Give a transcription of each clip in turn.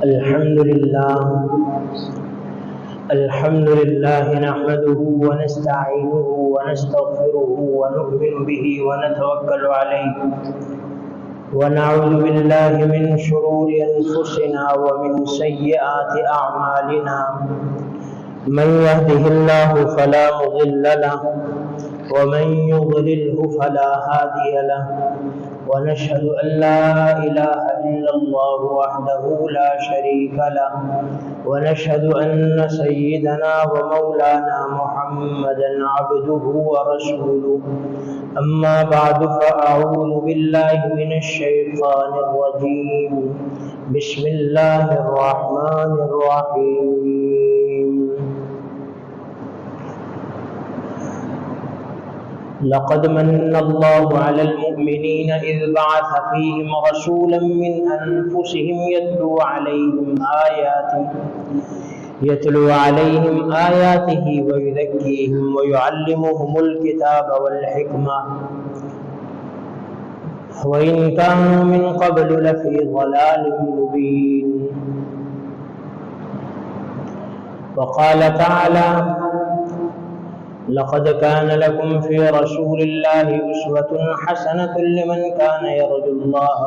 الحمد لله نحمده ونستعينه ونستغفره ونؤمن به ونتوكل عليه ونعوذ بالله من شرور أنفسنا ومن سيئات أعمالنا من يهده الله فلا مضل له ومن يضلله فلا هادي له ونشهد أن لا إله إلا الله وحده لا شريك له ونشهد أن سيدنا ومولانا محمدا عبده ورسوله أما بعد فأعوذ بالله من الشيطان الرجيم بسم الله الرحمن الرحيم لقد من الله على المؤمنين إذ بعث فيهم رسولا من أنفسهم يتلو عليهم آياته ويزكيهم ويعلمهم الكتاب والحكمة وإن كانوا من قبل لفي ضلال مبين. وقال تعالى: لقد كان لكم في رسول الله أسوة حسنة لمن كان يرجو الله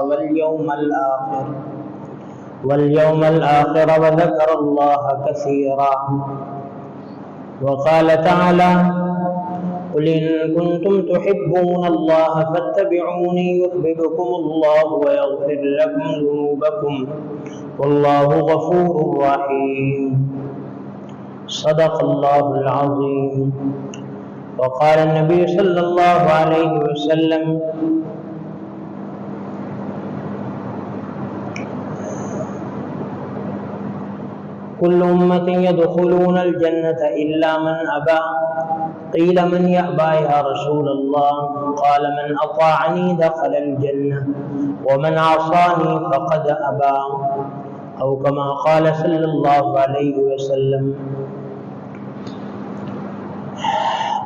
واليوم الآخر وذكر الله كثيرا. وقال تعالى: قل إن كنتم تحبون الله فاتبعوني يحببكم الله ويغفر لكم ذنوبكم والله غفور رحيم. صدق الله العظيم. وقال النبي صلى الله عليه وسلم: كل أمة يدخلون الجنة إلا من أبى. قيل: من يأبى يا رسول الله؟ قال: من أطاعني دخل الجنة ومن عصاني فقد أبى، أو كما قال صلى الله عليه وسلم.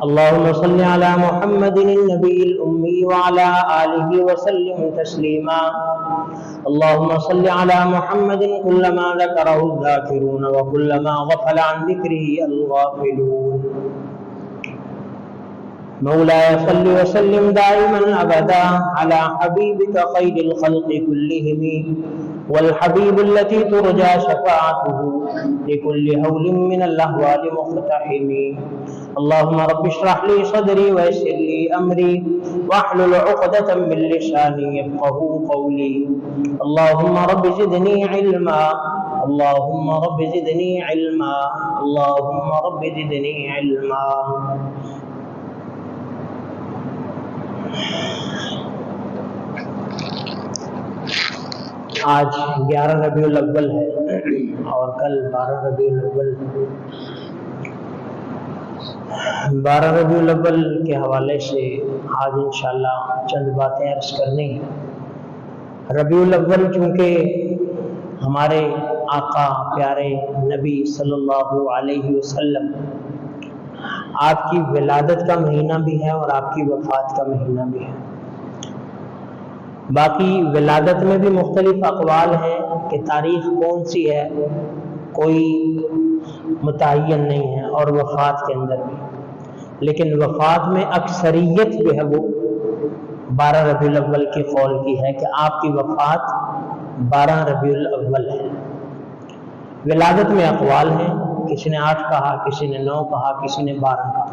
اللهم صل على محمد النبي الأمي وعلى آله وسلم تسليما. اللهم صل على محمد كلما ذكره الذاكرون وكلما غفل عن ذكره الغافلون. مولاي صل وسلم دائما أبدا على حبيبك خير الخلق كلهم والحبيب التي ترجى شفاعته لكل هول من الأهوال مقتحم. اللهم رب اشرح لي صدري ويسر لي أمري واحلل عقدة من لساني يفقهوا قولي. اللهم رب زدني علما، اللهم رب زدني علما، اللهم رب زدني علما. آج 11 ربیع الاول ہے اور کل 12 ربیع الاول. 12 ربیع الاول کے حوالے سے آج انشاءاللہ چند باتیں عرض کرنی ہیں. ربیع الاول چونکہ ہمارے آقا پیارے نبی صلی اللہ علیہ وسلم آپ کی ولادت کا مہینہ بھی ہے اور آپ کی وفات کا مہینہ بھی ہے. باقی ولادت میں بھی مختلف اقوال ہیں کہ تاریخ کون سی ہے، کوئی متعین نہیں ہے، اور وفات کے اندر بھی. لیکن وفات میں اکثریت جو ہے وہ 12 ربیع الاول کی قول کی ہے کہ آپ کی وفات 12 ربیع الاول ہے. ولادت میں اقوال ہیں، کسی نے 8 کہا، کسی نے 9 کہا، کسی نے 12 کہا،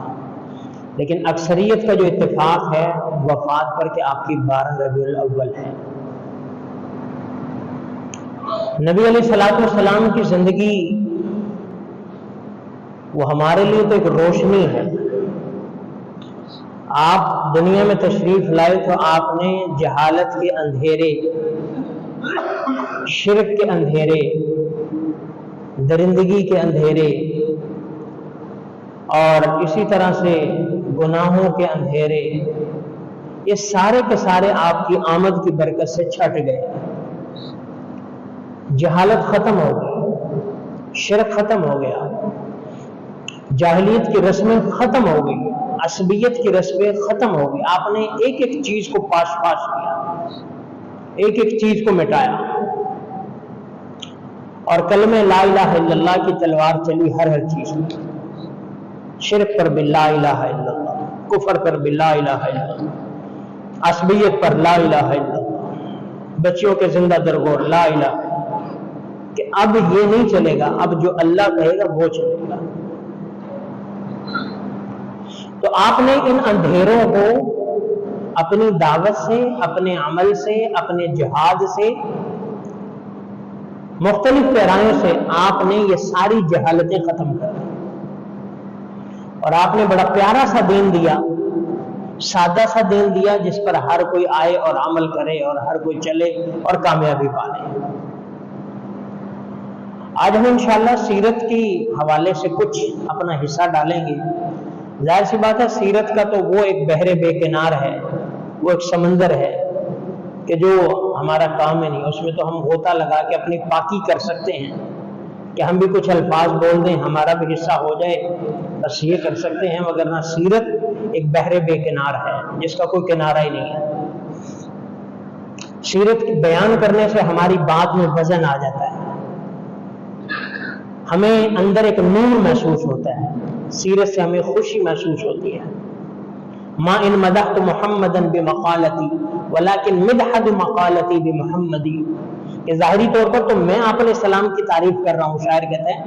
لیکن اکثریت کا جو اتفاق ہے وفات پر کہ آپ کی 12 ربیع الاول ہے. نبی علیہ الصلوۃ والسلام کی زندگی وہ ہمارے لیے تو ایک روشنی ہے. آپ دنیا میں تشریف لائے تو آپ نے جہالت کے اندھیرے، شرک کے اندھیرے، درندگی کے اندھیرے اور اسی طرح سے گناہوں کے اندھیرے، یہ سارے کے سارے آپ کی آمد کی برکت سے چھٹ گئے. جہالت ختم ہو گئی، شرک ختم ہو گیا، جاہلیت کی رسمیں ختم ہو گئی، عصبیت کی رسمیں ختم ہو گئی. آپ نے ایک ایک چیز کو پاش پاش کیا، ایک ایک چیز کو مٹایا. اور کلمہ لا الہ الا اللہ کی تلوار چلی ہر چیز میں، شرک پر بھی لا الہ الا اللہ، کفر پر بھی لا الہ الا اللہ، عصبیت پر لا الہ الا اللہ، بچیوں کے زندہ درگور لا الہ الا اللہ، کہ اب یہ نہیں چلے گا، اب جو اللہ کہے گا وہ چلے گا۔ تو آپ نے ان اندھیروں کو اپنی دعوت سے، اپنے عمل سے، اپنے جہاد سے، مختلف پیرایوں سے آپ نے یہ ساری جہالتیں ختم کر دی، اور آپ نے بڑا پیارا سا دین دیا، سادہ سا دین دیا، جس پر ہر کوئی آئے اور عمل کرے اور ہر کوئی چلے اور کامیابی پالے۔ آج ہم انشاءاللہ سیرت کی حوالے سے کچھ اپنا حصہ ڈالیں گے۔ ظاہر سی بات ہے، سیرت کا تو وہ ایک بحر بے کنار ہے، وہ ایک سمندر ہے کہ جو ہمارا کام ہے نہیں، اس میں تو ہم غوطہ لگا کے اپنی پاکی کر سکتے ہیں کہ ہم بھی کچھ الفاظ بول دیں، ہمارا بھی حصہ ہو جائے، بس یہ کر سکتے ہیں، مگر نہ سیرت ایک بحر بے کنار ہے جس کا کوئی کنارہ ہی نہیں ہے۔ سیرت بیان کرنے سے ہماری بات میں وزن آ جاتا ہے، ہمیں اندر ایک نور محسوس ہوتا ہے، سیرت سے ہمیں خوشی محسوس ہوتی ہے۔ ما ان مدحت محمدا بمقالتی ولکن مدحت مقالتی بمحمدی، کہ ظاہری طور پر تو میں آپ علیہ السلام کی تعریف کر رہا ہوں، شاعر کہتا ہے،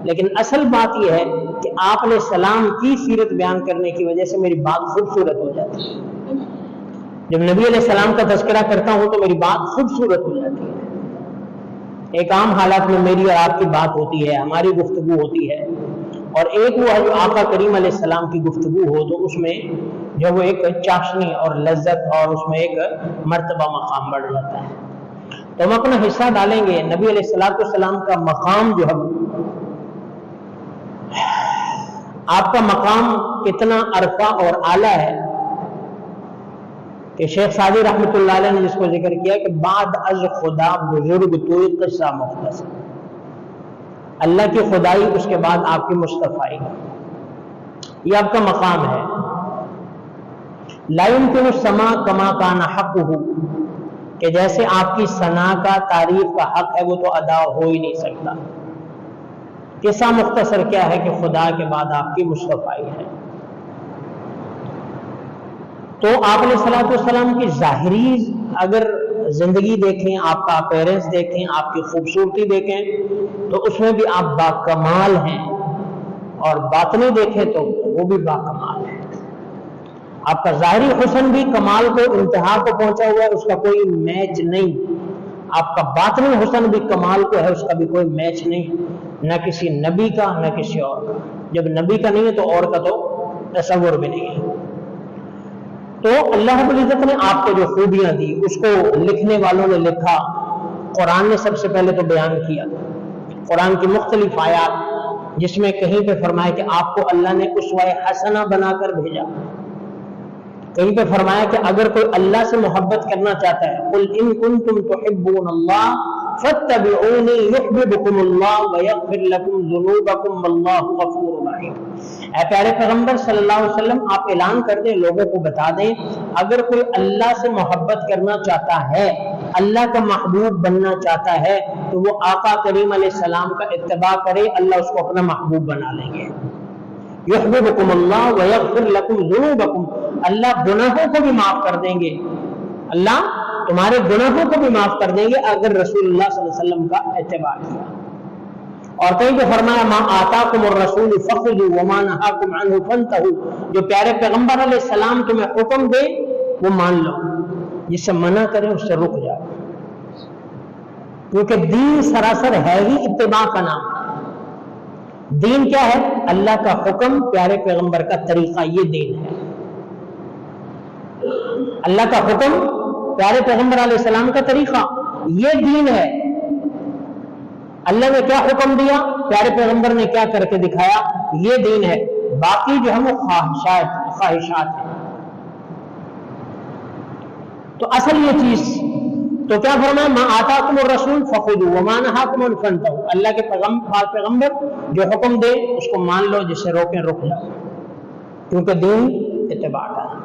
لیکن اصل بات یہ ہے کہ آپ علیہ السلام کی سیرت بیان کرنے کی وجہ سے میری بات خوبصورت ہو جاتی ہے۔ جب نبی علیہ السلام کا تذکرہ کرتا ہوں تو میری بات خوبصورت ہو جاتی ہے۔ ایک عام حالات میں میری اور آپ کی بات ہوتی ہے، ہماری گفتگو ہوتی ہے، اور ایک وہ جو آقا کریم علیہ السلام کی گفتگو ہو تو اس میں جو وہ ایک چاشنی اور لذت اور اس میں ایک مرتبہ مقام بڑھ جاتا ہے۔ تو ہم اپنا حصہ ڈالیں گے۔ نبی علیہ السلام کا مقام جو ہے، آپ کا مقام کتنا عرفہ اور اعلیٰ ہے کہ شیخ سعدی رحمۃ اللہ علیہ نے جس کو ذکر کیا کہ بعد از خدا بزرگ توئی قصہ مختصر، اللہ کی خدائی اس کے بعد آپ کی مصطفائی، یہ آپ کا مقام ہے۔ لا يمكن السماء كما كان حقه، کہ جیسے آپ کی ثنا کا، تعریف کا حق ہے، وہ تو ادا ہو ہی نہیں سکتا۔ قصہ مختصر کیا ہے کہ خدا کے بعد آپ کی مصطفائی ہے۔ تو آپ علیہ السلام کی ظاہری اگر زندگی دیکھیں، آپ کا اپیرنس دیکھیں، آپ کی خوبصورتی دیکھیں تو اس میں بھی آپ باکمال ہیں، اور باطنی دیکھیں تو وہ بھی باکمال ہے۔ آپ کا ظاہری حسن بھی کمال کو، انتہا کو پہنچا ہوا ہے، اس کا کوئی میچ نہیں۔ آپ کا باطنی حسن بھی کمال کو ہے، اس کا بھی کوئی میچ نہیں، نہ کسی نبی کا نہ کسی اور کا۔ جب نبی کا نہیں ہے تو اور کا تو تصور بھی نہیں ہے۔ تو اللہ رب العزت نے آپ کو جو خوبیاں دی، اس کو لکھنے والوں نے لکھا، قرآن نے سب سے پہلے تو بیان کیا۔ قرآن کی مختلف آیات جس میں کہیں پہ فرمایا کہ آپ کو اللہ نے اسوہ حسنہ بنا کر بھیجا، کہیں پہ فرمایا کہ اگر کوئی اللہ سے محبت کرنا چاہتا ہے، قل ان کنتم تحبون اللہ فاتبعونی یحببکم اللہ ویغفر لکم ذنوبکم واللہ غفور رحیم۔ اے پیارے پیغمبر صلی اللہ علیہ وسلم، آپ اعلان کر دیں، لوگوں کو بتا دیں، اگر کوئی اللہ سے محبت کرنا چاہتا ہے، اللہ کا محبوب بننا چاہتا ہے، تو وہ آقا کریم علیہ السلام کا اتباع کرے، اللہ اس کو اپنا محبوب بنا لیں گے۔ یحببکم اللہ ویغفر لکم ذنوبکم، اللہ گناہوں کو بھی معاف کر دیں گے، اللہ تمہارے گناہوں کو بھی معاف کر دیں گے اگر رسول اللہ صلی اللہ علیہ وسلم کا اتباع کیا۔ اور کہیں پہ فرمایا ما آتاکم الرسول فخذوا وما نہاکم عنہ فانتہوا، جو پیارے پیغمبر علیہ السلام تمہیں حکم دے وہ مان لو، جس سے منع کرے اس سے رک جاؤ، کیونکہ دین سراسر ہے ہی اتباع کا نام۔ دین کیا ہے؟ اللہ کا حکم، پیارے پیغمبر کا طریقہ، یہ دین ہے۔ اللہ کا حکم، پیارے پیغمبر علیہ السلام کا طریقہ، یہ دین ہے۔ اللہ نے کیا حکم دیا، پیارے پیغمبر نے کیا کر کے دکھایا، یہ دین ہے۔ باقی جو ہے وہ خواہشات ہیں۔ تو اصل یہ چیز تو کیا فرمایا، ما آتاکم الرسول فخذوا وما نہاکم عنہ فانتہوا، اللہ کے پیغمبر جو حکم دے اس کو مان لو، جسے روکیں رک جاؤ، کیونکہ دین اتباع کا ہے۔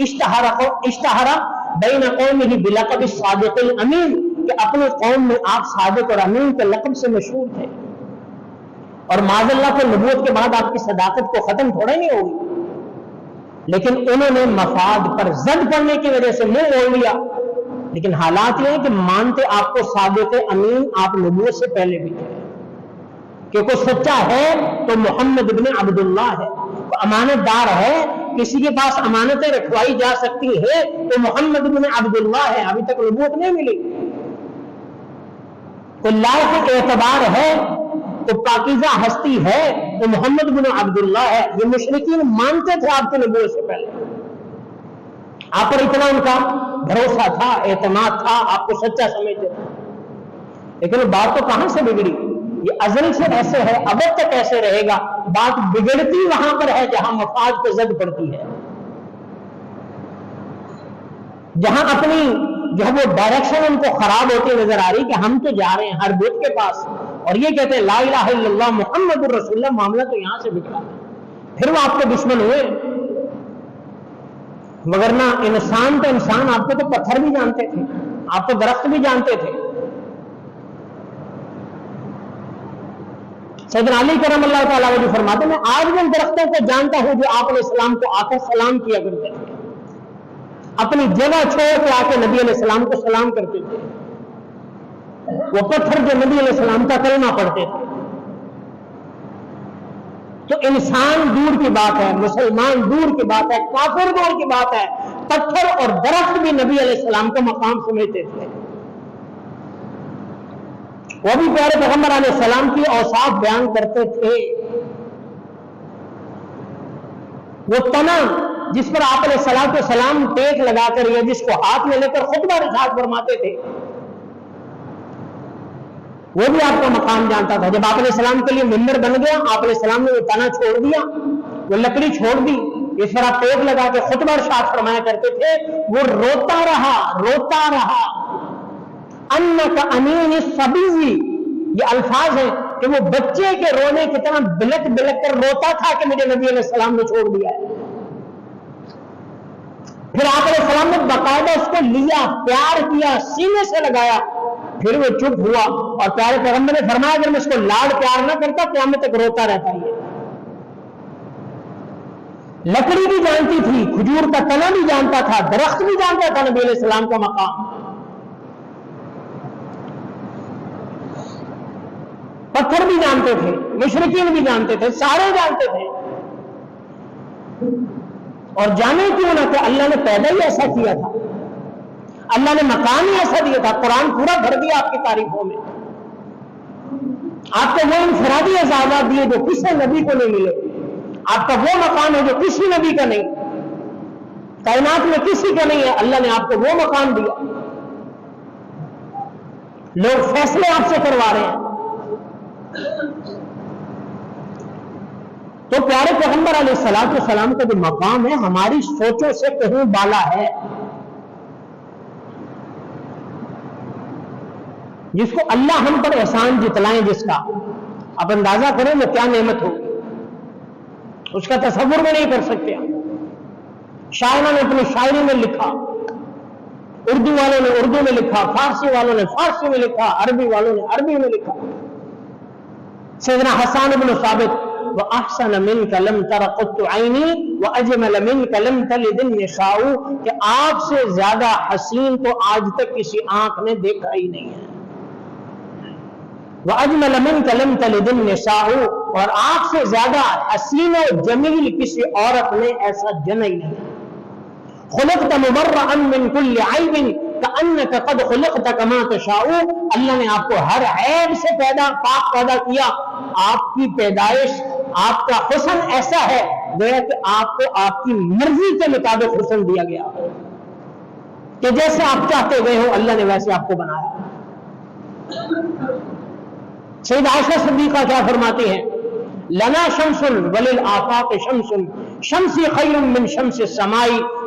اشتہرا بین قومہ بلقب الصادق الامین، کہ اپنے قوم میں آپ صادق اور امین کے لقب سے مشہور تھے، اور معاذ اللہ کو نبوت کے بعد آپ کی صداقت کو ختم تھوڑا نہیں ہوگی، لیکن انہوں نے مفاد پر زد پڑنے کی وجہ سے منہ موڑ لیا۔ لیکن حالات یہ ہیں کہ مانتے آپ کو صادق امین آپ نبوت سے پہلے بھی تھے، کہ کوئی سچا ہے تو محمد ابن عبداللہ ہے، امانت دار ہے، کسی کے پاس امانتیں رکھوائی جا سکتی ہے تو محمد ابن عبداللہ ہے، ابھی تک نبوت نہیں ملی۔ کوئی لائق اعتبار ہے، تو پاکیزہ ہستی ہے تو محمد بن عبداللہ ہے۔ یہ مشرکین مانتے تھے آپ کی نبوت سے پہلے، آپ پر اتنا ان کا بھروسہ تھا، اعتماد تھا، آپ کو سچا سمجھتے تھے۔ لیکن وہ بات تو کہاں سے بگڑی؟ یہ ازل سے ایسے ہے، اب تک ایسے رہے گا۔ بات بگڑتی وہاں پر ہے جہاں مفاد پہ زد پڑتی ہے، جہاں اپنی جو ہے وہ ڈائریکشن ان کو خراب ہوتی نظر آ رہی کہ ہم تو جا رہے ہیں ہر بت کے پاس اور یہ کہتے ہیں لا الہ الا اللہ محمد الرسول اللہ، معاملہ تو یہاں سے بگڑا، پھر وہ آپ کے دشمن ہوئے۔ مگر نہ انسان تو انسان، آپ کو تو پتھر بھی جانتے تھے، آپ تو درخت بھی جانتے تھے۔ سیدنا علی کرم اللہ تعالیٰ جو فرماتے ہیں میں آج بھی ان درختوں کو جانتا ہوں جو آپ علیہ السلام کو آ کر سلام کیا کرتے تھے، اپنی جگہ چھوڑ کے آ کے نبی علیہ السلام کو سلام کرتے تھے، وہ پتھر جو نبی علیہ السلام کا کلمہ پڑھتے تھے۔ تو انسان دور کی بات ہے، مسلمان دور کی بات ہے، کافر دور کی بات ہے، پتھر اور درخت بھی نبی علیہ السلام کا مقام سمجھتے تھے۔ وہ بھی پیارے پیغمبر علیہ السلام کی اوصاف بیان کرتے تھے۔ وہ تنا جس پر آپ علیہ السلام ٹیک لگا کر یا جس کو ہاتھ میں لے کر خطبہ ارشاد فرماتے تھے، وہ بھی آپ کا مقام جانتا تھا۔ جب آپ علیہ السلام کے لیے منبر بن گیا، آپ علیہ السلام نے وہ تنا چھوڑ دیا، وہ لکڑی چھوڑ دی، اس پر آپ ٹیک لگا کے خطبہ ارشاد فرمایا کرتے تھے۔ وہ روتا رہا انک امین الصبی، یہ الفاظ ہیں کہ وہ بچے کے رونے کی طرح بلک بلک کر روتا تھا کہ مجھے نبی علیہ السلام نے چھوڑ دیا ہے۔ پھر آپ علیہ السلام نے باقاعدہ اس کو لیا، پیار کیا، سینے سے لگایا، پھر وہ چپ ہوا، اور پیارے پیغمبر نے فرمایا اگر میں اس کو لاڑ پیار نہ کرتا قیامت تک روتا رہتا۔ یہ لکڑی بھی جانتی تھی، کھجور کا تنا بھی جانتا تھا، درخت بھی جانتا تھا نبی علیہ السلام کا مقام، پتھر بھی جانتے تھے، مشرکین بھی جانتے تھے، سارے جانتے تھے۔ اور جانے کیوں نہ کہ اللہ نے پیدا ہی ایسا کیا تھا، اللہ نے مقام ہی ایسا دیا تھا۔ قرآن پورا بھر دیا آپ کی تعریفوں میں، آپ کو وہ انفرادی اعزازات دیے جو کسی نبی کو نہیں ملے، آپ کا وہ مقام ہے جو کسی نبی کا نہیں، کائنات میں کسی کا نہیں ہے، اللہ نے آپ کو وہ مقام دیا۔ لوگ فیصلے آپ سے کروا رہے ہیں، تو پیارے پیغمبر علیہ السلام کا جو مقام ہے ہماری سوچوں سے کہیں بالا ہے۔ جس کو اللہ ہم پر احسان جتلائیں، جس کا آپ اندازہ کریں وہ کیا نعمت ہوگی، اس کا تصور بھی نہیں کر سکتے۔ شاعروں نے اپنی شاعری میں لکھا، اردو والوں نے اردو میں لکھا، فارسی والوں نے فارسی میں لکھا، عربی والوں نے عربی میں لکھا۔ سیدنا حسان بن ثابت وَأَحْسَنَ مِنْكَ لَمْ تَرَ قُطُّ عَيْنِي وَأَجْمَلَ مِنْكَ لَمْ تَلِدِ النِّسَاءُ، کہ آپ سے زیادہ حسین تو آج تک کسی آنکھ نے دیکھا ہی نہیں ہے۔ وَأَجْمَلَ مِنْكَ لَمْ تَلِدِ النِّسَاءُ، اور آپ سے زیادہ حسین و جمیل کسی عورت نے ایسا جنا ہی نہیں۔ خلقت مبرئا من كل عیب کأنک قد خلقت کما تشاء، اللہ نے آپ کو ہر عیب سے پاک پیدا کیا۔ آپ کی پیدائش، آپ کا حسن ایسا ہے گویا کہ آپ کو آپ کی مرضی کے مطابق حسن دیا گیا کہ جیسے آپ چاہتے گئے ہو اللہ نے ویسے آپ کو بنایا۔ سیدہ عائشہ صدیقہ کیا فرماتی ہیں؟ لنا شمس وللآفاق شمس شمسی خیر من شمس السماء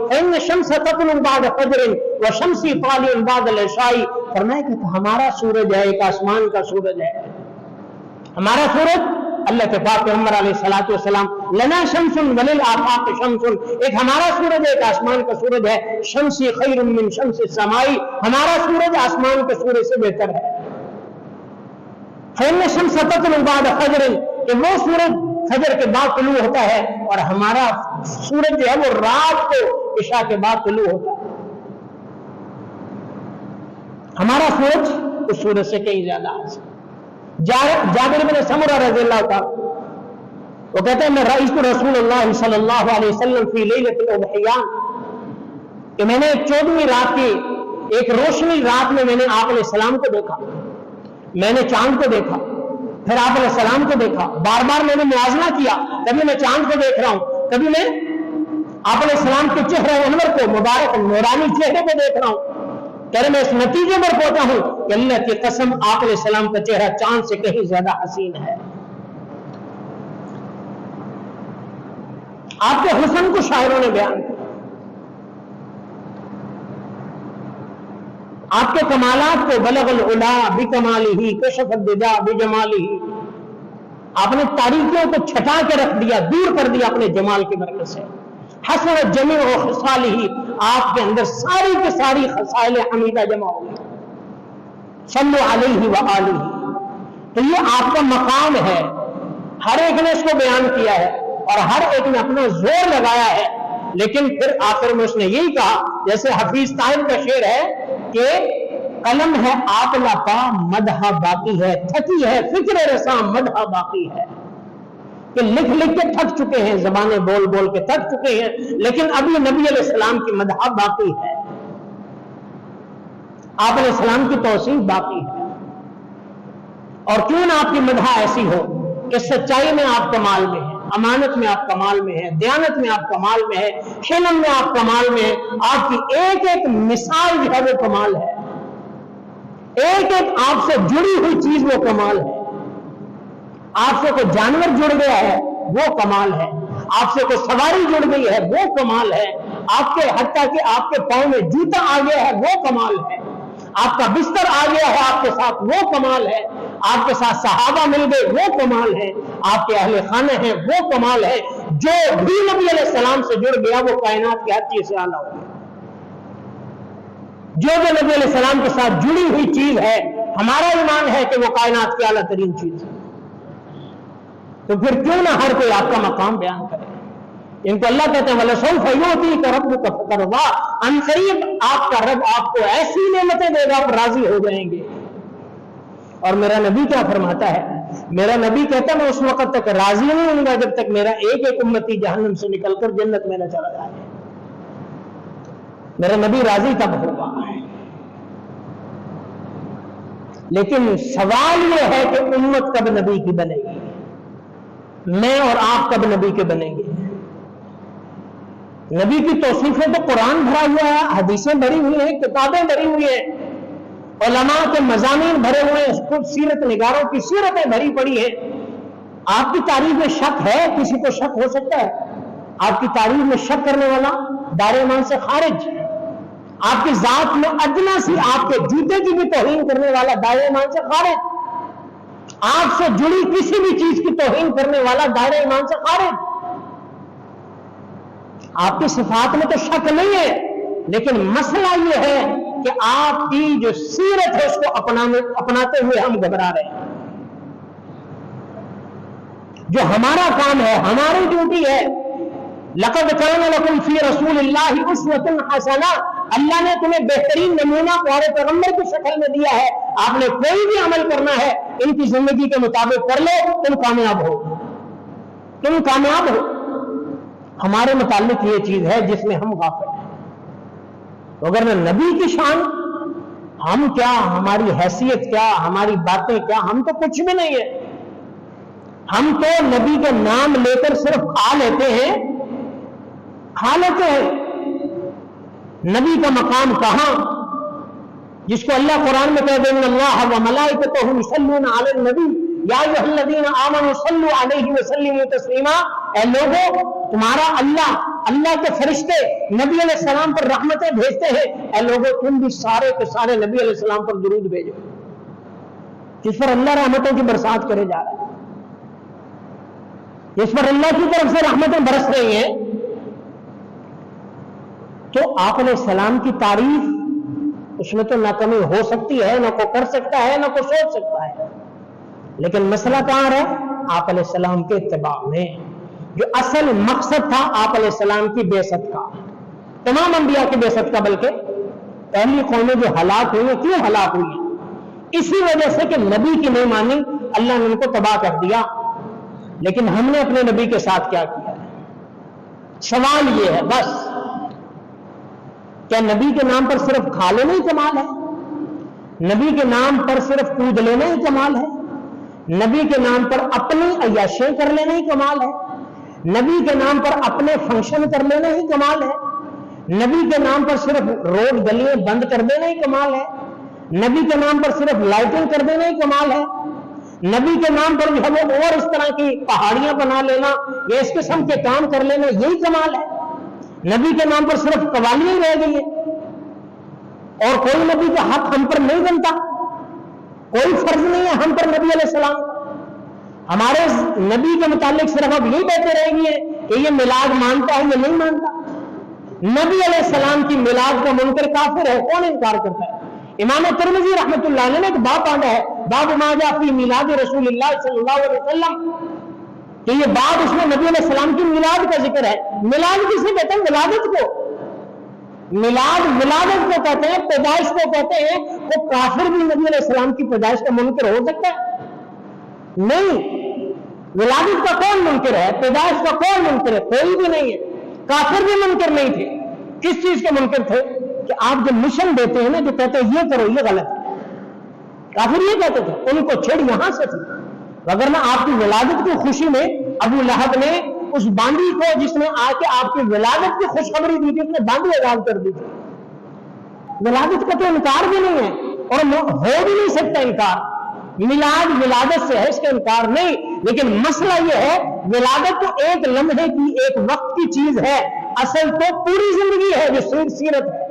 فإن الشمس تطلع بعد فجر وشمسی طالع بعد العشاء، فرمایا کہ ہمارا سورج ہے، ایک آسمان کا سورج ہے، ہمارا سورج اللہ کے پاک پیغمبر علیہ الصلوۃ والسلام لنا شمس وللآفاق شمس، ایک ہمارا سورج ہے، ایک آسمان کا سورج ہے، شمسی خیر من شمس السماء، ہمارا سورج آسمان کے سورج سے بہتر ہے۔ فإن الشمس تطلع بعد فجر، کہ وہ سورج فجر کے بعد طلوع ہوتا ہے، اور ہمارا سورج جو ہے وہ رات کو عشاء کے بعد طلوع ہوتا ہے۔ ہمارا سورج اس سورج سے کہیں زیادہ ہے۔ جابر بن سمرہ رضی اللہ تعالی وہ کہتے ہیں میں رأیت رسول اللہ صلی اللہ علیہ وسلم فی لیلۃ الاضحیٰ، کہ میں نے 14ویں رات کی ایک روشنی رات میں نے آپ علیہ السلام کو دیکھا، میں نے چاند کو دیکھا، پھر آپ علیہ السلام کو دیکھا، بار بار میں نے موازنہ کیا، کبھی میں چاند کو دیکھ رہا ہوں، کبھی میں آپ علیہ السلام کے چہرے انور کو، مبارک نورانی چہرے کو دیکھ رہا ہوں۔ کہہ رہے میں اس نتیجے پر پہنچا ہوں کہ اللہ کی قسم آپ علیہ السلام کا چہرہ چاند سے کہیں زیادہ حسین ہے۔ آپ کے حسن کو شاعروں نے بیان کیا، آپ کے کمالات کو بلغ العلا بکمالہ کشف الدجا بجمالہ، آپ نے تاریکیوں کو چھٹا کے رکھ دیا، دور کر دیا اپنے جمال کی برکت سے۔ حسن جمیع خصالہ، آپ کے اندر ساری کی ساری خصائل حمیدہ جمع ہو گئی۔ صلو علیہ وآلہ، تو یہ آپ کا مقام ہے، ہر ایک نے اس کو بیان کیا ہے اور ہر ایک نے اپنا زور لگایا ہے، لیکن پھر آخر میں اس نے یہی کہا، جیسے حفیظ طاہر کا شعر ہے کہ قلم ہے آپ لپا مدح باقی ہے، تھکی ہے فکر رساں مدح باقی ہے، کہ لکھ لکھ کے تھک چکے ہیں، زبانیں بول بول کے تھک چکے ہیں، لیکن ابھی نبی علیہ السلام کی مدح باقی ہے، آپ علیہ السلام کی توصیف باقی ہے۔ اور کیوں نہ آپ کی مدح ایسی ہو کہ سچائی میں آپ کمال میں ہیں، امانت میں آپ کمال میں ہیں، دیانت میں آپ کمال میں ہیں، حلم میں آپ کمال میں ہیں، آپ کی ایک ایک مثال جو ہے وہ کمال ہے، ایک ایک آپ سے جڑی ہوئی چیز وہ کمال ہے، آپ سے کوئی جانور جڑ گیا ہے وہ کمال ہے، آپ سے کوئی سواری جڑ گئی ہے وہ کمال ہے، آپ کے حتیٰ کہ آپ کے پاؤں میں جوتا آ گیا ہے وہ کمال ہے، آپ کا بستر آ گیا ہے آپ کے ساتھ وہ کمال ہے، آپ کے ساتھ صحابہ مل گئے وہ کمال ہے، آپ کے اہل خانہ ہیں وہ کمال ہے۔ جو بھی نبی علیہ السلام سے جڑ گیا وہ کائنات کی ہر چیز سے اعلیٰ ہو گیا۔ جو نبی علیہ السلام کے ساتھ جڑی ہوئی چیز ہے، ہمارا ایمان ہے کہ وہ کائنات کی اعلیٰ ترین چیز ہے، تو پھر کیوں نہ ہر کوئی آپ کا مقام بیان کرے۔ ان کو اللہ کہتے ہیں وَلَسَوْفَ يُعْطِيكَ رَبُّكَ فَتَرْضَىٰ، ان قریب آپ کا رب آپ کو ایسی نعمتیں دے گا آپ راضی ہو جائیں گے۔ اور میرا نبی کیا فرماتا ہے؟ میرا نبی کہتا ہے میں اس وقت تک راضی نہیں ہوں گا جب تک میرا ایک ایک امتی جہنم سے نکل کر جنت میں نہ چلا جائے۔ میرا نبی راضی تب ہوگا۔ لیکن سوال یہ ہے کہ امت کب نبی کی بنے گی، میں اور آپ کب نبی کے بنیں گے؟ نبی کی توصیفیں تو قرآن بھرا ہوا ہے، حدیثیں بھری ہوئی ہیں، کتابیں بھری ہوئی ہیں، علماء کے مضامین بھرے ہوئے ہیں، خود سیرت نگاروں کی سیرتیں بھری پڑی ہیں۔ آپ کی تعریف میں شک ہے؟ کسی کو شک ہو سکتا ہے؟ آپ کی تعریف میں شک کرنے والا دائرہ ایمان سے خارج، آپ کی ذات میں ادنا سی آپ کے جوتے کی بھی توہین کرنے والا دائرہ ایمان سے خارج، آپ سے جڑی کسی بھی چیز کی توہین کرنے والا دائرہ ایمان سے خارج۔ آپ کی صفات میں تو شک نہیں ہے، لیکن مسئلہ یہ ہے کہ آپ کی جو سیرت ہے اس کو اپناتے ہوئے ہم گھبرا رہے ہیں۔ جو ہمارا کام ہے، ہماری ڈیوٹی ہے، لقد کان لکم فی رسول اللہ اسوۃ حسنہ، اللہ نے تمہیں بہترین نمونہ پیارے پیغمبر کی شکل میں دیا ہے، آپ نے کوئی بھی عمل کرنا ہے ان کی زندگی کے مطابق کر لو، تم کامیاب ہو، تم کامیاب ہو۔ ہمارے متعلق یہ چیز ہے جس میں ہم غافل ہیں۔ اگر نبی کی شان، ہم کیا، ہماری حیثیت کیا، ہماری باتیں کیا، ہم تو کچھ بھی نہیں ہے۔ ہم تو نبی کے نام لے کر صرف کھا لیتے ہیں، کھا لیتے ہیں۔ نبی کا مقام کہاں، جس کو اللہ قرآن میں کہہ دیں اللہ وملائکتہ یصلون علی النبی یا ایھا الذین آمنوا صلوا علیہ وسلموا تسلیما، اے لوگوں تمہارا اللہ کے فرشتے نبی علیہ السلام پر رحمتیں بھیجتے ہیں، اے لوگوں تم بھی سارے کے سارے نبی علیہ السلام پر درود بھیجو، جس پر اللہ رحمتوں کی برسات کرے جا رہا ہے۔ جس پر اللہ کی طرف سے رحمتیں برس رہی ہیں، تو آپ علیہ السلام کی تعریف اس میں تو نہ کمی ہو سکتی ہے، نہ کوئی کر سکتا ہے، نہ کوئی سوچ سکتا ہے، لیکن مسئلہ کہاں ہے؟ آپ علیہ السلام کے اتباع میں، جو اصل مقصد تھا آپ علیہ السلام کی بعثت کا، تمام انبیاء کی بعثت کا، بلکہ پہلی قومیں جو ہلاک ہوئی ہیں، کیوں ہلاک ہوئی ہیں؟ اسی وجہ سے کہ نبی کی نہیں مانی، اللہ نے ان کو تباہ کر دیا۔ لیکن ہم نے اپنے نبی کے ساتھ کیا کیا ہے؟ سوال یہ ہے بس، کیا نبی کے نام پر صرف کھا لینا ہی کمال ہے؟ نبی کے نام پر صرف کود لینا ہی کمال ہے؟ نبی کے نام پر اپنی عیاشیں کر لینا ہی کمال ہے؟ نبی کے نام پر اپنے فنکشن کر لینا ہی کمال ہے؟ نبی کے نام پر صرف روڈ گلیاں بند کر دینا ہی کمال ہے؟ نبی کے نام پر صرف لائٹنگ کر دینا ہی کمال ہے؟ نبی کے نام پر جو ہے وہ اور اس طرح کی پہاڑیاں بنا لینا یا اس قسم کے کام کر لینا یہی کمال ہے؟ نبی کے نام پر صرف قوالیاں رہ گئی ہیں اور کوئی نبی کا حق ہم پر نہیں بنتا، کوئی فرض نہیں ہے ہم پر نبی علیہ السلام۔ ہمارے نبی کے متعلق صرف اب یہی باتیں رہ گئی ہیں کہ یہ میلاد مانتا ہے یا نہیں مانتا۔ نبی علیہ السلام کی میلاد کا منکر کافر ہے، کون انکار کرتا ہے؟ امام ترمذی رحمۃ اللہ علیہ نے ایک باب پڑھا ہے، باب ما جاء فی میلاد رسول اللہ صلی اللہ علیہ وسلم، کہ یہ باب اس میں نبی علیہ السلام کی میلاد کا ذکر ہے۔ میلاد کسے کہتے ہیں؟ ولادت کو۔ میلاد ولادت کو کہتے ہیں، پیدائش کو کہتے ہیں۔ وہ کافر بھی نبی علیہ السلام کی پیدائش کا منکر ہو سکتا ہے؟ نہیں۔ ولادت کا کون منکر ہے؟ پیدائش کا کون منکر ہے؟ کوئی بھی نہیں ہے۔ کافر بھی منکر نہیں تھے۔ کس چیز کے منکر تھے؟ کہ آپ جو مشن دیتے ہیں نا، جو کہتے ہیں یہ کرو یہ غلط ہے، کافر یہ کہتے تھے، ان کو چھڑ یہاں سے تھی۔ وگرنہ آپ کی ولادت کی خوشی میں ابو لہب نے اس باندی کو، جس نے آ کے آپ کی ولادت کی خوشخبری دی تھی، اس نے باندی آزاد کر دی تھی۔ ولادت کا تو انکار بھی نہیں ہے اور ہو بھی نہیں سکتا انکار۔ میلاد ولادت سے ہے، اس کا انکار نہیں، لیکن مسئلہ یہ ہے ولادت تو ایک لمحے کی، ایک وقت کی چیز ہے، اصل تو پوری زندگی ہے جو سیرت ہے،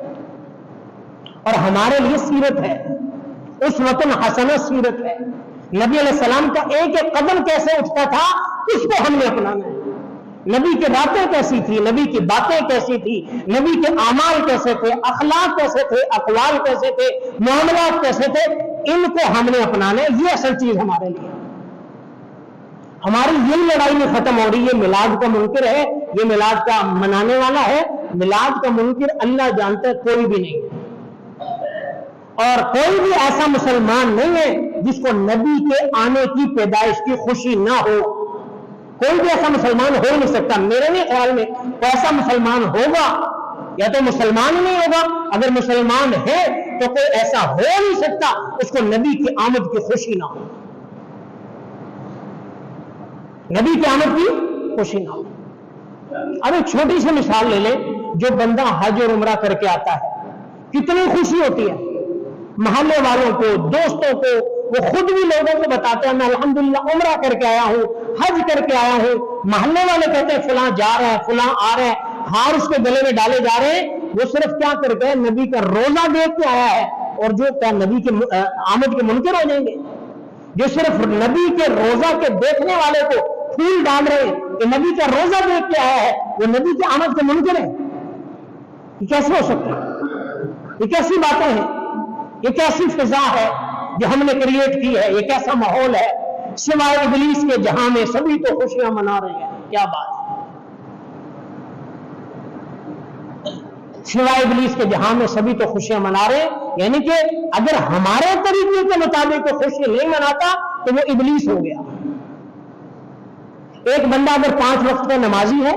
اور ہمارے لیے سیرت ہے، اس وطن حسنہ سیرت ہے۔ نبی علیہ السلام کا ایک ایک قدم کیسے اٹھتا تھا، اس کو ہم نے اپنانا ہے۔ نبی کی باتیں کیسی تھی، نبی کی باتیں کیسی تھی، نبی کے اعمال کیسے تھے، اخلاق کیسے تھے، اقوال کیسے تھے، معاملات کیسے تھے، ان کو ہم نے اپنانا ہے۔ یہ اصل چیز ہمارے لیے، ہماری یہی لڑائی میں ختم ہو رہی ہے۔ میلاد کا منکر ہے، یہ میلاد کا منانے والا ہے، میلاد کا منکر اللہ جانتا ہے کوئی بھی نہیں، اور کوئی بھی ایسا مسلمان نہیں ہے جس کو نبی کے آنے کی پیدائش کی خوشی نہ ہو۔ کوئی بھی ایسا مسلمان ہو نہیں سکتا، میرے نہیں خیال میں کوئی ایسا مسلمان ہوگا، یا تو مسلمان نہیں ہوگا، اگر مسلمان ہے تو کوئی ایسا ہو نہیں سکتا اس کو نبی کی آمد کی خوشی نہ ہو، نبی کی آمد کی خوشی نہ ہو۔ اب ایک چھوٹی سی مثال لے لیں، جو بندہ حج اور عمرہ کر کے آتا ہے کتنی خوشی ہوتی ہے، محلے والوں کو، دوستوں کو، وہ خود بھی لوگوں کو بتاتے ہیں میں الحمدللہ عمرہ کر کے آیا ہوں، حج کر کے آیا ہوں۔ محلے والے کہتے ہیں فلاں جا رہا ہے، فلاں آ رہا ہے، ہار اس کے گلے میں ڈالے جا رہے ہیں، وہ صرف کیا کر کے نبی کا روزہ دیکھ کے آیا ہے، اور جو کیا نبی کے آمد کے منکر ہو جائیں گے؟ جو صرف نبی کے روزہ کے دیکھنے والے کو پھول ڈال رہے ہیں کہ نبی کا روزہ دیکھ کے آیا ہے، وہ نبی کے آمد کے منکر ہے؟ یہ کیسے ہو سکتا ہے؟ یہ کیسی باتیں ہیں؟ یہ کیسی فضا ہے جو ہم نے کریٹ کی ہے؟ یہ کیسا ماحول ہے؟ سوائے ابلیس کے جہاں میں سبھی تو خوشیاں منا رہے ہیں، کیا بات ہے؟ سوائے ابلیس کے جہاں میں سبھی تو خوشیاں منا رہے ہیں، یعنی کہ اگر ہمارے طریقے کے مطابق تو خوشی نہیں مناتا تو وہ ابلیس ہو گیا۔ ایک بندہ اگر 5 وقت کا نمازی ہے،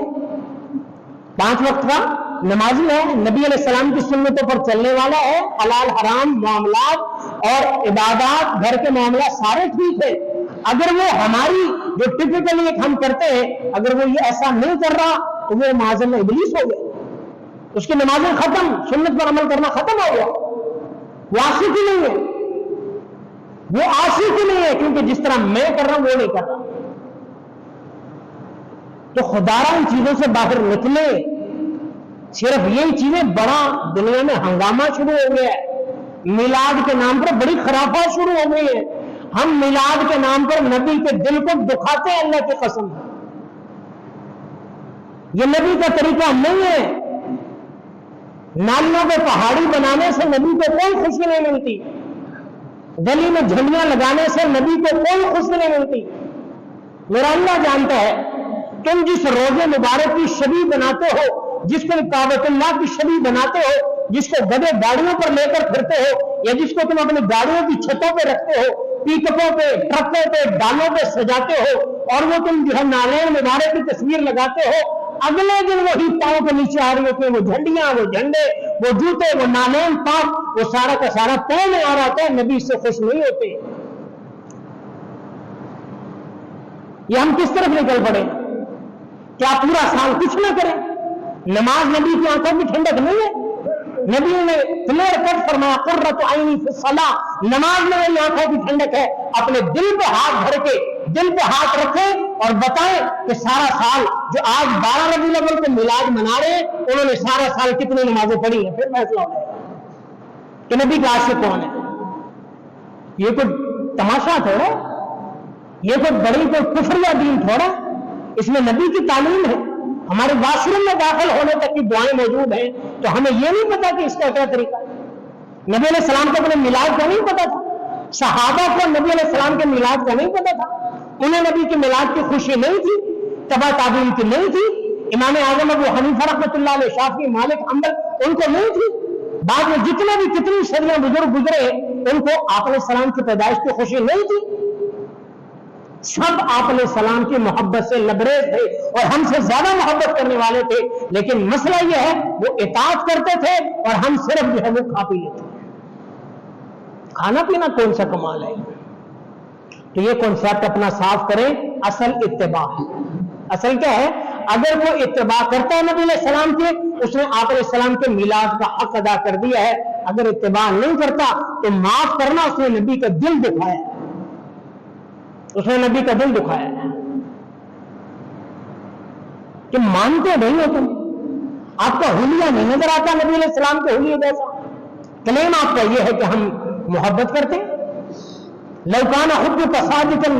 5 وقت کا نمازی ہے، نبی علیہ السلام کی سنتوں پر چلنے والا ہے، حلال حرام معاملات اور عبادات، گھر کے معاملات سارے ٹھیک ہے، اگر وہ ہماری جو ٹپیکلی ہم کرتے ہیں اگر وہ یہ ایسا نہیں کر رہا تو وہ معاذ اللہ ابلیس ہو گیا، اس کی نمازیں ختم، سنت پر عمل کرنا ختم ہو گیا، وہ عاشق ہی نہیں ہے، وہ عاشق ہی نہیں ہے، کیونکہ جس طرح میں کر رہا ہوں وہ نہیں کر رہا۔ تو خدا را ان چیزوں سے باہر نکلے، صرف یہی چیزیں بڑا دنیا میں ہنگامہ شروع ہو گیا ہے، میلاد کے نام پر بڑی خرافات شروع ہو گئی ہے، ہم میلاد کے نام پر نبی کے دل کو دکھاتے ہیں، اللہ کی قسم یہ نبی کا طریقہ نہیں ہے. نالیوں کو پہاڑی بنانے سے نبی کو کوئی خوشی نہیں ملتی. گلی میں جھنڈیاں لگانے سے نبی کو کوئی خوشی نہیں ملتی. میرا اللہ جانتا ہے تم جس روزے مبارک کی شبیہ بناتے ہو، جس کو کعبۃ اللہ کی شبیہ بناتے ہو، جس کو گدے گاڑیوں پر لے کر پھرتے ہو، یا جس کو تم اپنی گاڑیوں کی چھتوں پہ رکھتے ہو، پک اپوں پہ، ٹرکوں پہ، ڈالوں پہ سجاتے ہو، اور وہ تم جو ہے نالین مبارک کی تصویر لگاتے ہو، اگلے دن وہی پاؤں کے نیچے آ رہی ہوتی ہیں وہ جھنڈیاں، وہ جھنڈے، وہ جوتے، وہ نالین پاک، وہ سارا کا سارا پاؤں میں آ رہا ہے. نبی اس سے خوش نہیں ہوتے. یہ ہم کس طرف نکل پڑے؟ کیا پورا سال کچھ نہ کریں؟ نماز نبی کی آنکھوں کی ٹھنڈک نہیں ہے؟ نبی نے کلیئر کٹ فرمایا قرۃ عینی فی الصلاۃ، نماز میں میری آنکھوں کی ٹھنڈک ہے. اپنے دل پہ ہاتھ دھر کے دل پہ ہاتھ رکھیں اور بتائیں کہ سارا سال جو آج 12 ربیع الاول کو میلاد منا رہے ہیں، انہوں نے سارا سال کتنی نمازیں پڑھی ہیں. پھر فیصلہ ہو جائے گا کہ نبی کا عاشق کون ہے. یہ کوئی تماشا تھوڑا، یہ کوئی بڑی کوئی کفریہ دین تھوڑا، اس میں نبی کی تعلیم ہے. ہمارے واش روم میں داخل ہونے تک کی دعائیں موجود ہیں، تو ہمیں یہ نہیں پتا کہ اس کا کیا طریقہ ہے. نبی علیہ السلام کو اپنے میلاد کا نہیں پتا تھا، صحابہ کو نبی علیہ السلام کے میلاد کا نہیں پتا تھا. انہیں نبی کے میلاد کی خوشی نہیں تھی، تبع تابعین کی نہیں تھی. امام اعظم ابو حنیفہ رحمۃ اللہ علیہ، شافعی، مالک، حنبل، ان کو نہیں تھی. بعد میں جتنے بھی کتنی صدیاں بزرگ گزرے ان کو آپ علیہ السلام کی پیدائش کی خوشی نہیں تھی. سب آپ علیہ السلام کی محبت سے لبریز تھے اور ہم سے زیادہ محبت کرنے والے تھے، لیکن مسئلہ یہ ہے وہ اطاعت کرتے تھے اور ہم صرف جو ہے وہ کھا پی لیتے. کھانا پینا کون سا کمال ہے؟ تو یہ کنسپٹ اپنا صاف کریں. اصل اتباع ہے. اصل کیا ہے؟ اگر وہ اتباع کرتا ہے نبی علیہ السلام کے، اس نے آپ علیہ السلام کے میلاد کا حق ادا کر دیا ہے. اگر اتباع نہیں کرتا تو معاف کرنا، اس نے نبی کا دل دکھایا ہے. اس نے نبی کا دل دکھایا ہے کہ مانتے نہیں ہو تم، آپ کا حلیہ نہیں نظر آتا نبی علیہ السلام کے حلیے جیسا. کلیم آپ کا یہ ہے کہ ہم محبت کرتے ہیں. لو کان حبک صادقا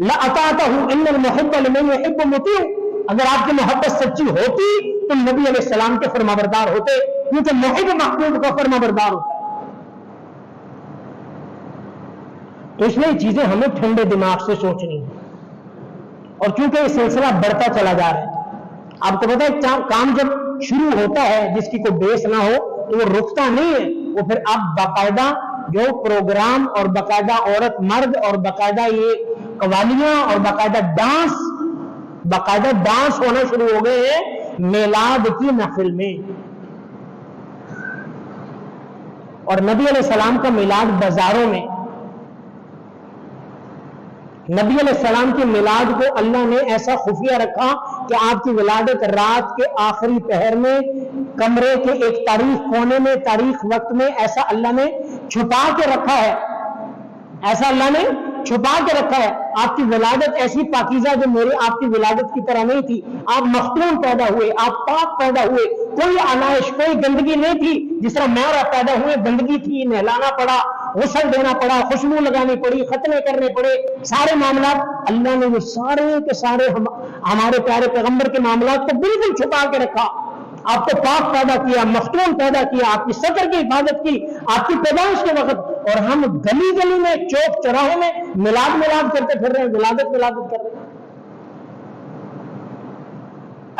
لاطعتہ ان المحب لمن يحب مطیع. اگر آپ کی محبت سچی ہوتی تو نبی علیہ السلام کے فرمانبردار ہوتے، کیونکہ محب محبوب کا فرمانبردار ہوتا ہے. تو اس لیے چیزیں ہمیں ٹھنڈے دماغ سے سوچنی ہیں. اور چونکہ یہ سلسلہ بڑھتا چلا جا رہا ہے، آپ کو پتا ہے کام جب شروع ہوتا ہے جس کی کوئی بیس نہ ہو تو وہ رکتا نہیں ہے. وہ پھر اب باقاعدہ جو پروگرام اور باقاعدہ عورت مرد اور باقاعدہ یہ قوالیاں اور باقاعدہ ڈانس ہونا شروع ہو گئے ہیں میلاد کی محفل میں. اور نبی علیہ السلام کا میلاد بازاروں میں، نبی علیہ السلام کی میلاد کو اللہ نے ایسا خفیہ رکھا کہ آپ کی ولادت رات کے آخری پہر میں کمرے کے ایک تاریخ کونے میں، تاریخ وقت میں ایسا اللہ نے چھپا کے رکھا ہے. ایسا اللہ نے چھپا کے رکھا ہے. آپ کی ولادت ایسی پاکیزہ جو میری آپ کی ولادت کی طرح نہیں تھی. آپ مختون پیدا ہوئے، آپ پاک پیدا ہوئے، کوئی آلائش، کوئی گندگی نہیں تھی. جس طرح میں اور آپ پیدا ہوئے گندگی تھی، نہلانا پڑا، غسل دینا پڑا، خوشبو لگانی پڑی، ختنے کرنے پڑے، سارے معاملات. اللہ نے وہ سارے کے سارے ہمارے پیارے پیغمبر کے معاملات کو بالکل چھپا کے رکھا. آپ کو پاک پیدا کیا، مختون پیدا کیا، آپ کی سطر کی حفاظت کی آپ کی پیدائش کے وقت. اور ہم گلی گلی میں، چوک چوراہے میں میلاد کرتے پھر رہے ہیں، ولادت کر رہے ہیں.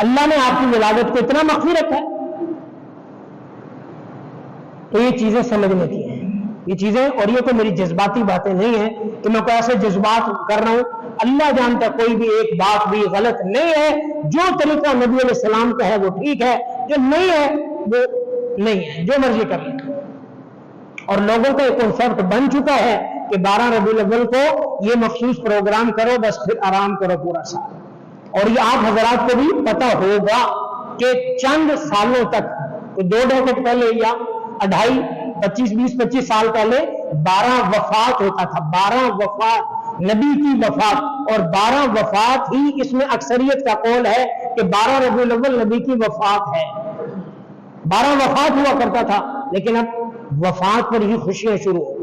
اللہ نے آپ کی ولادت کو اتنا مخفی رکھا ہے. تو یہ چیزیں سمجھنے کی ہیں، یہ چیزیں. اور یہ کوئی میری جذباتی باتیں نہیں ہیں کہ میں کوئی ایسے جذبات کر رہا ہوں. اللہ جانتا کوئی بھی ایک بات بھی غلط نہیں ہے. جو طریقہ نبی علیہ السلام کا ہے وہ ٹھیک ہے، جو نہیں ہے وہ نہیں ہے، جو مرضی کر لیں. اور لوگوں کا ایک کنسپٹ بن چکا ہے کہ 12 ربیع الاول کو یہ مخصوص پروگرام کرو، بس پھر آرام کرو پورا سال. اور یہ آپ حضرات کو بھی پتا ہوگا کہ چند سالوں تک، 2 دہائیوں پہلے یا 25 سال پہلے 12 وفات ہوتا تھا. 12 وفات، نبی کی وفات. اور 12 وفات ہی اس میں اکثریت کا قول ہے کہ 12 ربیع الاول نبی کی وفات ہے. 12 وفات ہوا کرتا تھا، لیکن اب وفات پر ہی خوشیاں شروع ہو.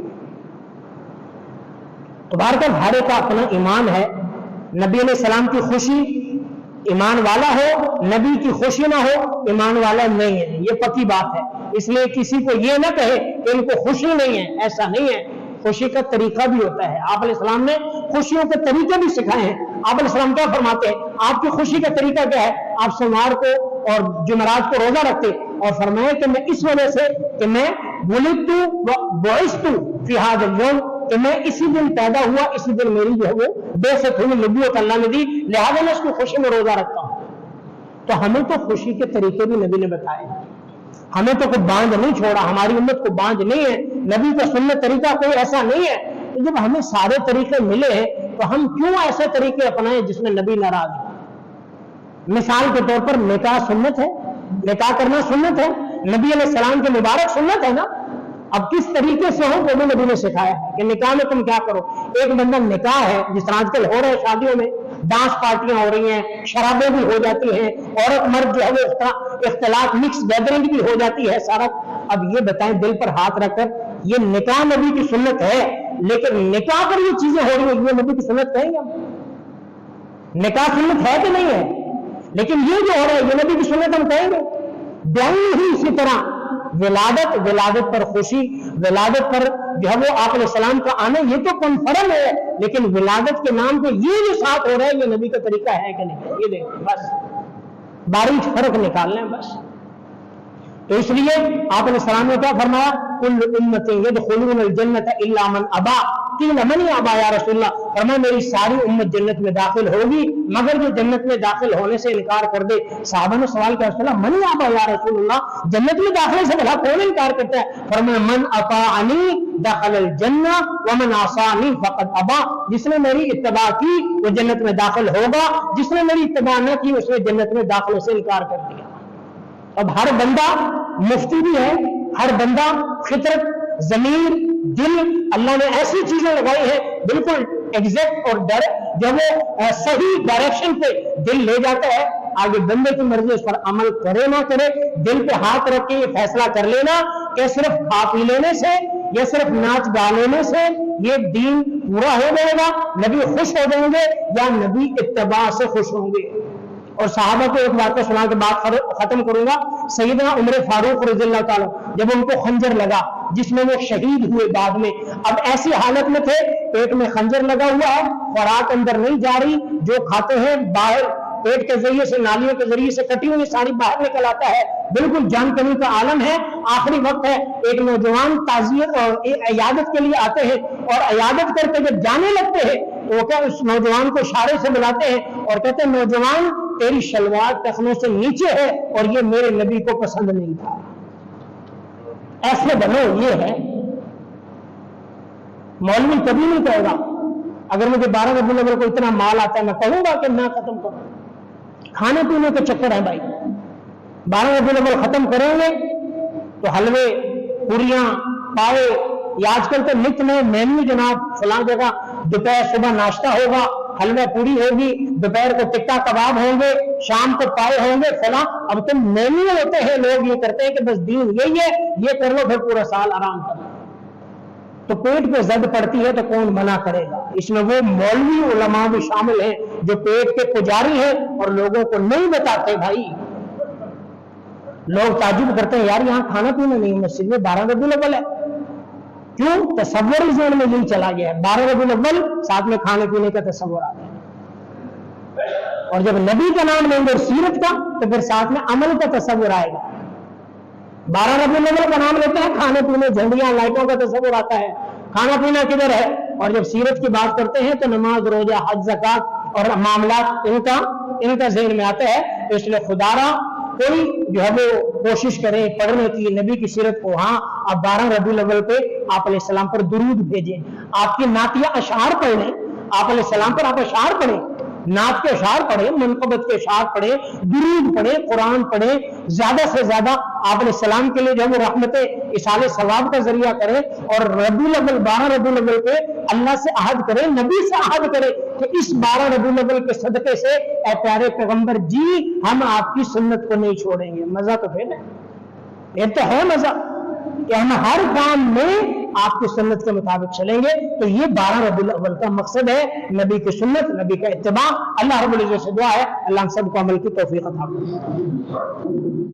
تو بہرکیف ہر ایک کا اپنا ایمان ہے. نبی علیہ السلام کی خوشی ایمان والا ہو نبی کی خوشی نہ ہو ایمان والا نہیں ہے، یہ پکی بات ہے۔ اس لیے کسی کو یہ نہ کہے کہ ان کو خوشی نہیں ہے، ایسا نہیں ہے، خوشی کا طریقہ بھی ہوتا ہے۔ آپ علیہ السلام نے خوشیوں کے طریقے بھی سکھائے ہیں۔ آپ علیہ السلام کیا فرماتے ہیں؟ آپ کی خوشی کا طریقہ کیا ہے؟ آپ سوموار کو اور جمعرات کو روزہ رکھتے اور فرمائے کہ میں اس وجہ سے کہ میں ولدت و بعثت فی ھذا اليوم، کہ میں اسی دن پیدا ہوا، اسی دن میری جو ہے وہ بعثت ہوئی، نبوت اللہ نے دی، لہذا میں اس کی خوشی میں روزہ رکھتا ہوں۔ تو ہمیں تو خوشی کے طریقے بھی نبی نے بتائے، ہمیں تو کوئی باندھ نہیں چھوڑا، ہماری امت کو باندھ نہیں ہے، نبی کا سنت طریقہ کوئی ایسا نہیں ہے۔ تو جب ہمیں سارے طریقے ملے ہیں تو ہم کیوں ایسے طریقے اپنائیں جس میں نبی ناراض ہو؟ مثال کے طور پر نکاح سنت ہے، نکاح کرنا سنت ہے، نبی علیہ السلام کے مبارک سنت ہے نا۔ اب کس طریقے سے ہو وہ بھی نبی نے سکھایا ہے کہ نکاح میں تم کیا کرو۔ ایک بندہ نکاح ہے جس طرح آج کل ہو رہے شادیوں میں ڈانس پارٹیاں ہو رہی ہیں، شرابیں بھی ہو جاتی ہیں، عورت مرد جو ہے وہ اس طرح اختلاط مکس گیدرنگ بھی ہو جاتی ہے سارا۔ اب یہ بتائیں دل پر ہاتھ رکھ کر یہ نکاح نبی کی سنت ہے، لیکن نکاح پر یہ چیزیں ہو رہی ہیں یہ نبی کی سنت کہیں گے ہم؟ نکاح سنت ہے کہ نہیں ہے؟ لیکن یہ جو ہو رہا ہے یہ نبی کی سنت ہم کہیں گے؟ بیان ہی اسی طرح ولادت پر خوشی، ولادت پر جو ہے وہ آپ علیہ السلام کا آنا یہ تو کنفرم ہے، لیکن ولادت کے نام پہ یہ جو ساتھ ہو رہا ہے یہ نبی کا طریقہ ہے کہ نہیں؟ یہ دیکھیں بس باریک فرق نکال لیں بس۔ تو اس لیے آپ علیہ السلام نے کیا فرمایا؟ کل امت یدخلون الجنت الا من ابا، قیل من ابا یا رسول اللہ، فرمایا میری ساری امت جنت میں داخل ہوگی مگر جو جنت میں داخل ہونے سے انکار کر دے۔ صحابہ نے سوال کیا رسول اللہ من ابا یا رسول اللہ، جنت میں داخلے سے بھلا کون انکار کرتا ہے؟ فرمایا من اطاعنی دخل الجنہ ومن عصانی فقد ابا، جس نے میری اتباع کی وہ جنت میں داخل ہوگا، جس نے میری اتباع نہ کی اس نے جنت میں داخلے سے انکار کر دیا۔ اب ہر بندہ مفتی بھی ہے، ہر بندہ فطرت، ضمیر، دل، اللہ نے ایسی چیزیں لگائی ہیں بالکل ایگزیکٹ اور جب وہ صحیح ڈائریکشن پہ دل لے جاتا ہے، آگے بندے کی مرضی اس پر عمل کرے نہ کرے، دل پہ ہاتھ رکھ کے یہ فیصلہ کر لینا کہ صرف کھا پی لینے سے یا صرف ناچ گا لینے سے یہ دین پورا ہو جائے گا، نبی خوش ہو جائیں گے یا نبی اتباع سے خوش ہوں گے۔ اور صحابہ کو ایک واقعہ سنا کے بات ختم کروں گا۔ سیدنا عمر فاروق رضی اللہ تعالیٰ جب ان کو خنجر لگا جس میں وہ شہید ہوئے بعد میں، اب ایسی حالت میں تھے پیٹ میں خنجر لگا ہوا ہے، خوراک اندر نہیں جا رہی، جو کھاتے ہیں باہر پیٹ کے ذریعے سے نالیوں کے ذریعے سے کٹی ہوئی ساری باہر نکل آتا ہے، بالکل جان کنی کا عالم ہے، آخری وقت ہے۔ ایک نوجوان تعزیت اور عیادت کے لیے آتے ہیں اور عیادت کر کے جب جانے لگتے ہیں وہ کیا اس نوجوان کو اشارے سے بلاتے ہیں اور کہتے ہیں نوجوان تیری شلوار ٹخنوں سے نیچے ہے اور یہ میرے نبی کو پسند نہیں تھا، ایسے بنو۔ یہ ہے مولوی کبھی نہیں کہے گا اگر مجھے 12 ربیع الاول کو اتنا مال آتا ہے میں کہوں گا کہ نہ ختم کروں۔ کھانے پینے کے چکر ہے بھائی، 12 ربیع الاول ختم کریں گے تو حلوے پوریاں پائے، یا آج کل تو نت نئے مینیو جناب، فلاں جگہ دوپہر صبح ناشتہ ہوگا، حلوہ پوری ہوگی، دوپہر کو ٹکا کباب ہوں گے، شام کو پائے ہوں گے فلاں۔ اب تو مینیو ہوتے ہیں، لوگ یہ کرتے ہیں کہ بس دین یہی ہے، یہ کر لو پھر پورا سال آرام کر لو۔ تو پیٹ پہ زد پڑتی ہے تو کون منع کرے گا؟ اس میں وہ مولوی علماء بھی شامل ہیں جو پیٹ کے پجاری ہیں اور لوگوں کو نہیں بتاتے۔ بھائی لوگ تعجب کرتے ہیں یار یہاں کھانا پینا نہیں، مسجد میں 12 ربیع الاول ہے، کیوں؟ تصور ہی ذہن میں یہی چلا گیا ہے، 12 ربیع الاول ساتھ میں کھانے پینے کا تصور آ گیا، اور جب نبی کا نام لیں گے اور سیرت کا تو پھر ساتھ میں عمل کا تصور آئے گا۔ 12 ربیع الاول کا نام لیتے ہیں کھانے پینے جھنڈیاں لائٹوں کا تصور آتا ہے، کھانا پینا کدھر ہے؟ اور جب سیرت کی بات کرتے ہیں تو نماز روزہ حج زکات اور معاملات ان کا ذہن میں آتا ہے۔ تو اس لیے خدا را کوئی جو ہے وہ کوشش کرے پڑھنے کی نبی کی سیرت کو۔ ہاں آپ 12 ربیع الاول پہ آپ علیہ السلام پر درود بھیجیں، آپ کی نعتیہ اشعار پڑھ لیں، آپ علیہ السلام پر آپ اشعار پڑھیں، نعت کے اشعار پڑھیں، منقبت کے اشعار پڑھیں، درود پڑھیں، قرآن پڑھیں، زیادہ سے زیادہ آپ علیہ السلام کے لیے جو ہے وہ رحمت اصال ثواب کا ذریعہ کریں، اور ربیع الاول 12 ربیع الاول پہ اللہ سے عہد کریں، نبی سے عہد کریں کہ اس 12 ربیع الاول کے صدقے سے اے پیارے پیغمبر جی ہم آپ کی سنت کو نہیں چھوڑیں گے۔ مزہ تو پھر ہے، یہ تو ہے مزہ کہ ہم ہر کام میں آپ کی سنت کے مطابق چلیں گے. تو یہ 12 ربیع الاول کا مقصد ہے، نبی کی سنت، نبی کا اتباع. اللہ رب العزت سے دعا ہے اللہ ہم سب کو عمل کی توفیق عطا فرمائے.